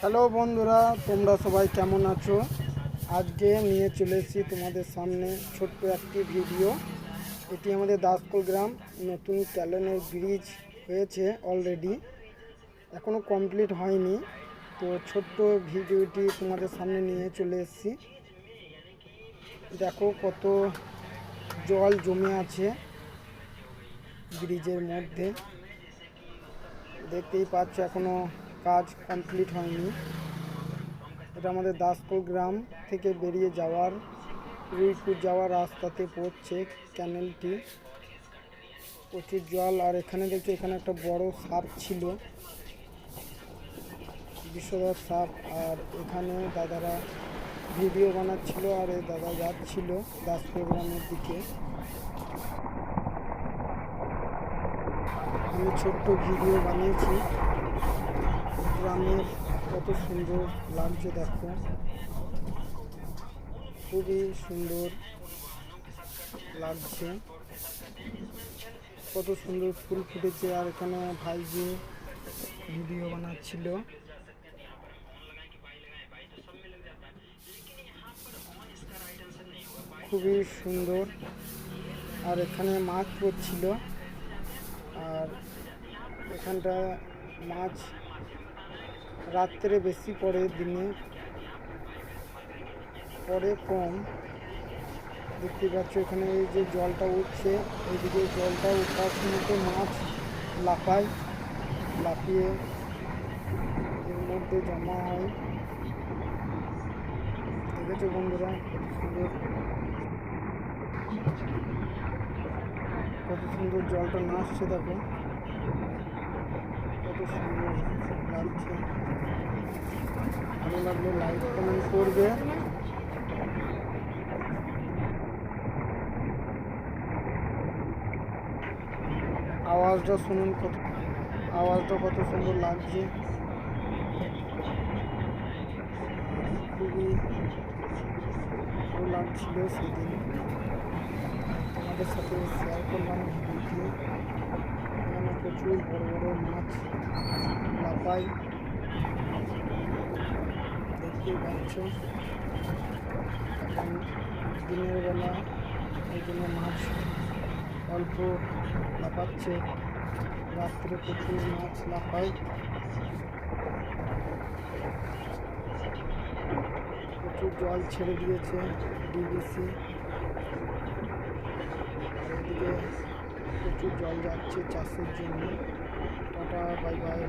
Hello বন্ধুরা, তোমরা সবাই কেমন আছো? আজকে নিয়ে চলে এসেছি তোমাদের সামনে ছোট্ট একটি ভিডিও। এটি আমাদের দাসপুর গ্রাম। নতুন ক্যানেলের ব্রিজ হয়েছে অলরেডি, এখনও কমপ্লিট হয়নি। তো ছোট্ট ভিডিওটি তোমাদের সামনে নিয়ে চলে এসেছি। দেখো কত জল জমে আছে ব্রিজের মধ্যে, দেখতেই পাচ্ছ এখনও কাজ কমপ্লিট হয়নি। এটা আমাদের দাসপুর গ্রাম থেকে বেরিয়ে যাওয়ার রুইপুর যাওয়ার রাস্তাতে পড়ছে ক্যানেলটি। প্রচুর জল, আর এখানে দেখছি এখানে একটা বড় সাপ ছিল, বিষধর সাপ। আর এখানে দাদারা ভিডিও বানাচ্ছিল, আর এই দাদা যাচ্ছিল দাসপুর গ্রামের দিকে। আমি ছোট্ট ভিডিও বানিয়েছি। গ্রামের কত সুন্দর লাগছে দেখো, খুবই সুন্দর লাগছে, কত সুন্দর ফুল ফুটেছে। আর এখানে ভাইজি ভিডিও বানাচ্ছিল, খুবই সুন্দর। আর এখানে মাছ পড়ছিল, আর এখানটা মাছ রাত্রে বেশি পড়ে, দিনে পড়ে কম। দেখতে পাচ্ছ এখানে এই যে জলটা উঠছে, এইদিকে জলটা ওঠার সময়তে মাছ লাফায়, লাফিয়ে এর মধ্যে জমা হয়। দেখেছো বন্ধুরা কত সুন্দর জলটা নাচছে, দেখো কত সুন্দর লাগছে। ভালো লাগলে লাইক কমেন্ট করবে। আওয়াজটা শুনুন, আওয়াজটা কত সুন্দর লাগছে, খুবই ভালো লাগছিল সেদিন। তোমাদের সাথে শেয়ার করলাম ভিডিওটি। এখানে প্রচুর বড় বড় মাছ লাফায়, দেখতেই পাচ্ছ। এখন দিনের বেলা এই জন্য মাছ অল্প লাফাচ্ছে, রাত্রে প্রচুর মাছ লাফায়। প্রচুর জল ছেড়ে দিয়েছে ডিবিসি, আর এদিকে প্রচুর জল যাচ্ছে চাষের জন্য। Tata, bye bye.